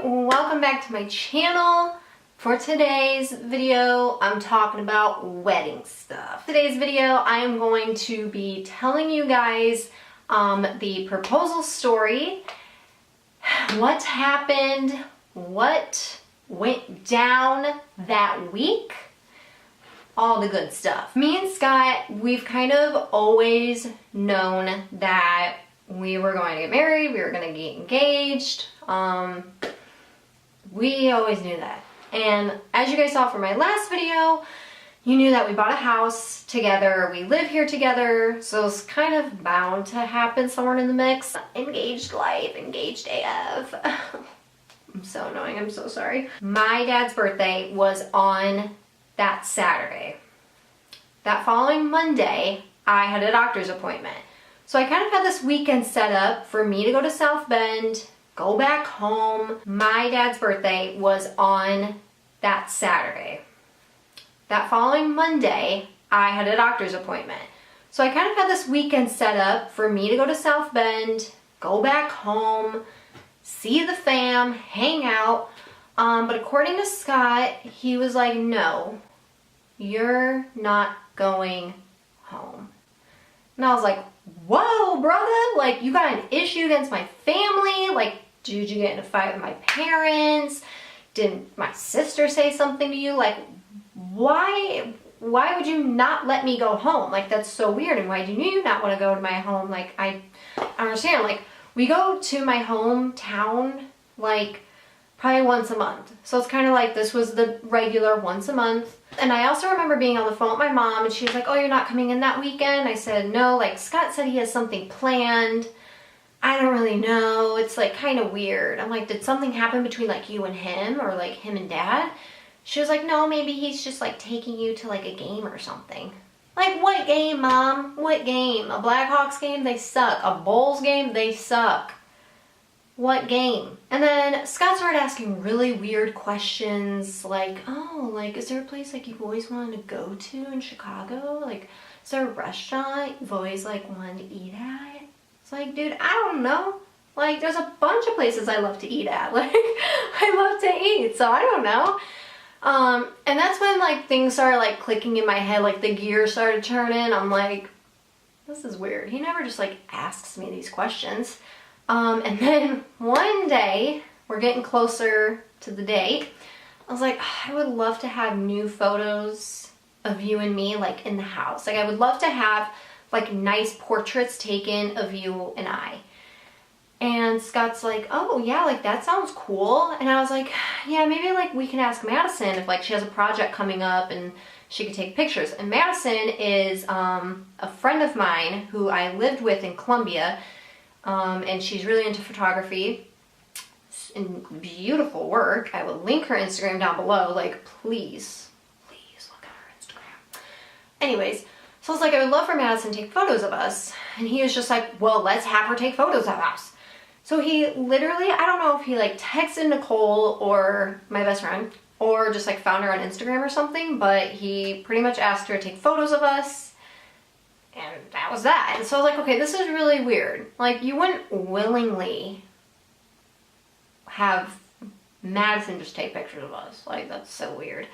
welcome back to my channel. For today's video, I'm talking about wedding stuff. Today's video, I am going to be telling you guys the proposal story, what happened, what went down that week, all the good stuff. Me and Scott, we've kind of always known that we were going to get married, we were going to get engaged. We always knew that. And as you guys saw from my last video, you knew that we bought a house together, we live here together, so it's kind of bound to happen somewhere in the mix. Engaged life, engaged AF. I'm so annoying, I'm so sorry. My dad's birthday was on that Saturday. That following Monday, I had a doctor's appointment. So I kind of had this weekend set up for me to go to South Bend, go back home. My dad's birthday was on that Saturday. That following Monday, I had a doctor's appointment. So I kind of had this weekend set up for me to go to South Bend, go back home, see the fam, hang out. But according to Scott, he was like, no, you're not going home. And I was like, whoa, brother, like, you got an issue against my family? Like, did you get in a fight with my parents? Did my sister say something to you? Like, why would you not let me go home? Like, that's so weird. And why do you not want to go to my home? Like, I understand. Like, we go to my hometown, like, probably once a month. So it's kind of like this was the regular once a month. And I also remember being on the phone with my mom and she was like, oh, you're not coming in that weekend? I said, no, like Scott said he has something planned. I don't really know. It's like kind of weird. I'm like, did something happen between like you and him or like him and dad? She was like, no, maybe he's just like taking you to like a game or something. Like, what game, Mom? What game? A Blackhawks game? They suck. A Bulls game? They suck. What game? And then Scott started asking really weird questions like, oh, like, is there a place like you've always wanted to go to in Chicago? Like, is there a restaurant you've always like wanted to eat at? It's like, dude, I don't know. Like, there's a bunch of places I love to eat at. Like, I love to eat, so I don't know. And that's when like things started like clicking in my head, like the gears started turning. I'm like, this is weird. He never just like asks me these questions. And then one day, we're getting closer to the date, I was like, I would love to have new photos of you and me, like, in the house. Like, I would love to have, like, nice portraits taken of you and I. And Scott's like, oh, yeah, like, that sounds cool. And I was like, yeah, maybe, like, we can ask Madison if, like, she has a project coming up and she could take pictures. And Madison is a friend of mine who I lived with in Columbia. And she's really into photography and beautiful work. I will link her Instagram down below. Like, please look at her Instagram. Anyways, so I was like, I would love for Madison to take photos of us. And he was just like, well, let's have her take photos of us. So he literally, I don't know if he like texted Nicole or my best friend or just like found her on Instagram or something, but he pretty much asked her to take photos of us. And that was that. And so I was like, okay, this is really weird. Like, you wouldn't willingly have Madison just take pictures of us. Like, that's so weird.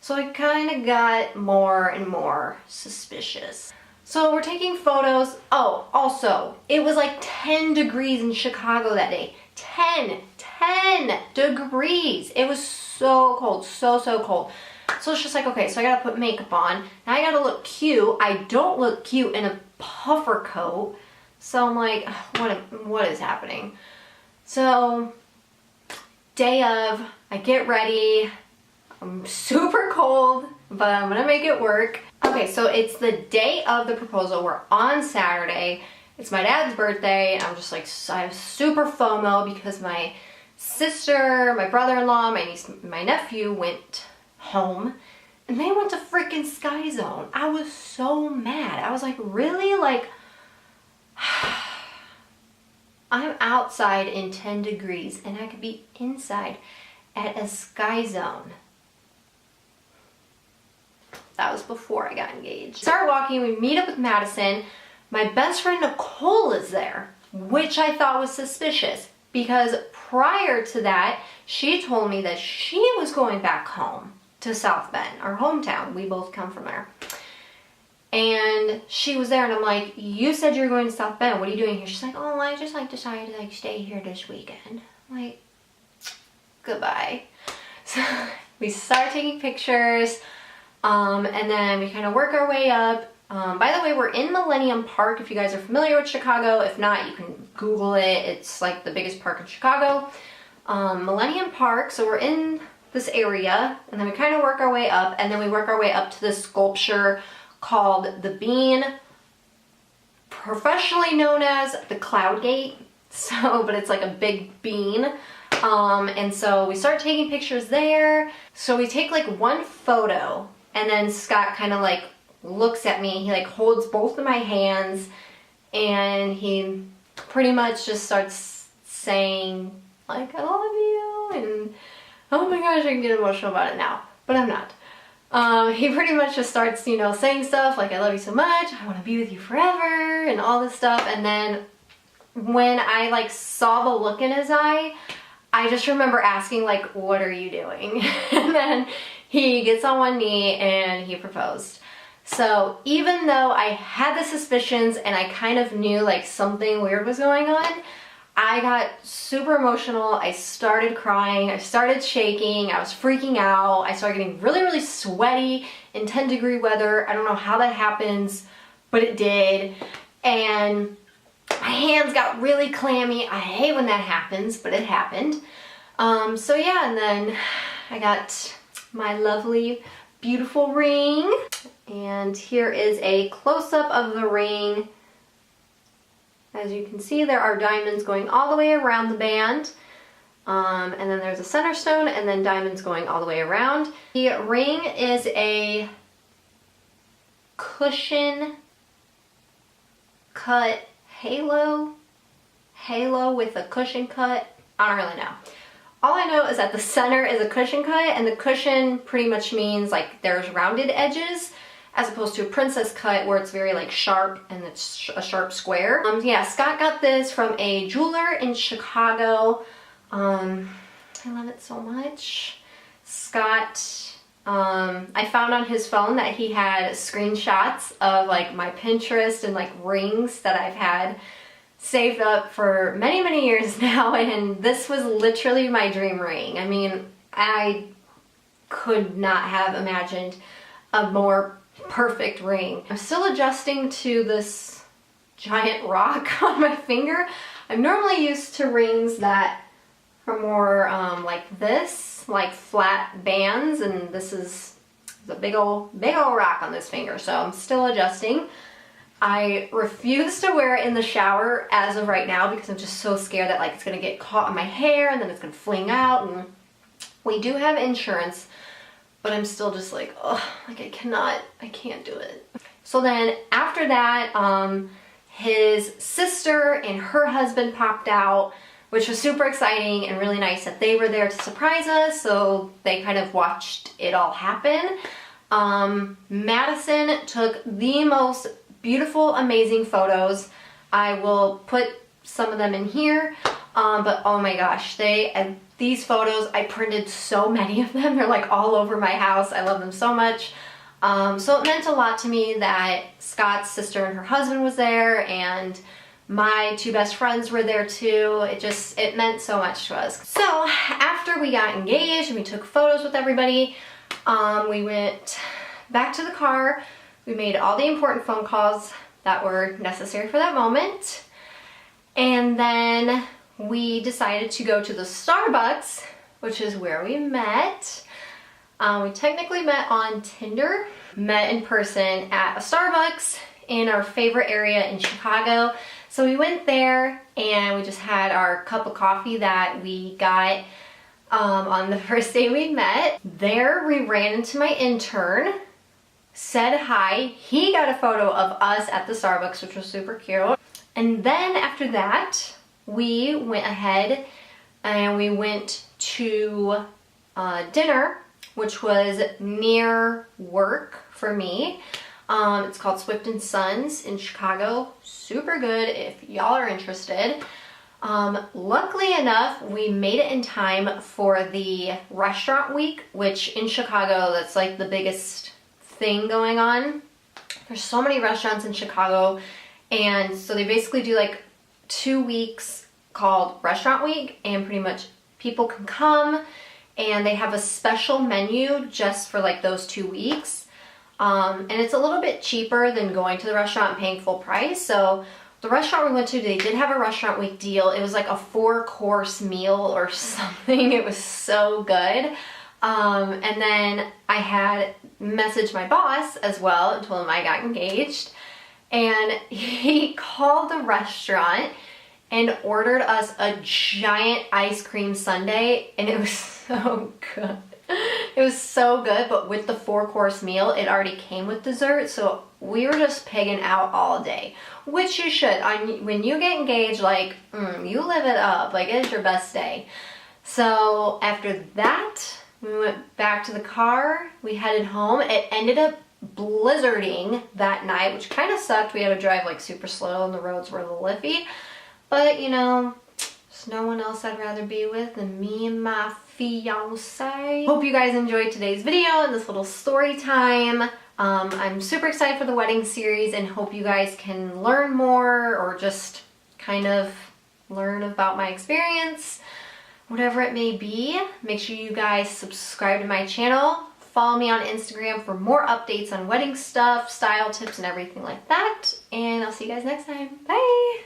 So I kind of got more and more suspicious. So we're taking photos. Oh, also, it was like 10 degrees in Chicago that day. 10 degrees. It was so cold, so cold. So it's just like, okay, so I gotta put makeup on. Now I gotta look cute. I don't look cute in a puffer coat. So I'm like, what is happening? So, day of, I get ready. I'm super cold, but I'm gonna make it work. Okay, so it's the day of the proposal. We're on Saturday. It's my dad's birthday. And I'm just like, I have super FOMO because my sister, my brother-in-law, my niece, my nephew went home and they went to freaking Sky Zone. I was so mad. I was like, really? Like, I'm outside in 10 degrees and I could be inside at a Sky Zone. That was before I got engaged. Start walking, we meet up with Madison. My best friend Nicole is there, which I thought was suspicious because prior to that, she told me that she was going back home to South Bend, our hometown. We both come from there. And she was there, and I'm like, you said you were going to South Bend. What are you doing here? She's like, oh, I just like decided to like stay here this weekend. I'm like, goodbye. So we start taking pictures, and then we kind of work our way up. By the way, we're in Millennium Park, if you guys are familiar with Chicago. If not, you can Google it. It's like the biggest park in Chicago. Millennium Park. So we're in this area, and then we kind of work our way up, and then we work our way up to this sculpture called the Bean, professionally known as the Cloud Gate. So, but it's like a big bean. And so we start taking pictures there. So we take like one photo, and then Scott kind of like looks at me. He like holds both of my hands, and he pretty much just starts saying like, I love you, and oh my gosh, I can get emotional about it now, but I'm not. He pretty much just starts, you know, saying stuff like, I love you so much, I want to be with you forever, and all this stuff. And then when I like saw the look in his eye, I just remember asking like, what are you doing? And then he gets on one knee and he proposed. So even though I had the suspicions and I kind of knew like something weird was going on, I got super emotional. I started crying. I started shaking. I was freaking out. I started getting really, really sweaty in 10-degree weather. I don't know how that happens, but it did. And my hands got really clammy. I hate when that happens, but it happened. So yeah, and then I got my lovely, beautiful ring. And here is a close-up of the ring. As you can see, there are diamonds going all the way around the band. And then there's a center stone, and then diamonds going all the way around. The ring is a cushion cut halo with a cushion cut. I don't really know. All I know is that the center is a cushion cut, and the cushion pretty much means like there's rounded edges, as opposed to a princess cut where it's very like sharp and it's a sharp square. Yeah, Scott got this from a jeweler in Chicago. I love it so much. Scott, I found on his phone that he had screenshots of like my Pinterest and like rings that I've had saved up for many, many years now, and this was literally my dream ring. I mean, I could not have imagined a more perfect ring. I'm still adjusting to this giant rock on my finger. I'm normally used to rings that are more like this, like flat bands, and this is a big old rock on this finger, so I'm still adjusting. I refuse to wear it in the shower as of right now because I'm just so scared that like it's gonna get caught in my hair and then it's gonna fling out. And we do have insurance, but I'm still just like, oh, like I can't do it. So then after that, his sister and her husband popped out, which was super exciting and really nice that they were there to surprise us. So they kind of watched it all happen. Madison took the most beautiful, amazing photos. I will put some of them in here, but oh my gosh, these photos, I printed so many of them. They're like all over my house. I love them so much. So it meant a lot to me that Scott's sister and her husband was there, and my two best friends were there too. It meant so much to us. So after we got engaged and we took photos with everybody, we went back to the car. We made all the important phone calls that were necessary for that moment. And then we decided to go to the Starbucks, which is where we met. We technically met on Tinder, met in person at a Starbucks in our favorite area in Chicago. So we went there and we just had our cup of coffee that we got on the first day we met. There we ran into my intern, said hi. He got a photo of us at the Starbucks, which was super cute. And then after that, we went ahead and we went to dinner, which was near work for me. It's called Swift & Sons in Chicago. Super good if y'all are interested. Luckily enough, we made it in time for the restaurant week, which in Chicago, that's like the biggest thing going on. There's so many restaurants in Chicago, and so they basically do like 2 weeks called Restaurant Week, and pretty much people can come and they have a special menu just for like those 2 weeks. And it's a little bit cheaper than going to the restaurant and paying full price. So the restaurant we went to, they did have a Restaurant Week deal. It was like a 4-course meal or something. It was so good. And then I had messaged my boss as well and told him I got engaged. And he called the restaurant and ordered us a giant ice cream sundae, and it was so good. It was so good, but with the 4-course meal, it already came with dessert, so we were just pigging out all day, which you should. When you get engaged, like, you live it up, like it's your best day. So after that, we went back to the car, we headed home. It ended up blizzarding that night, which kind of sucked. We had to drive like super slow and the roads were a little iffy, but you know, there's no one else I'd rather be with than me and my fiance. Hope you guys enjoyed today's video and this little story time. I'm super excited for the wedding series and hope you guys can learn more or just kind of learn about my experience, whatever it may be. Make sure you guys subscribe to my channel. Follow me on Instagram for more updates on wedding stuff, style tips, and everything like that. And I'll see you guys next time. Bye!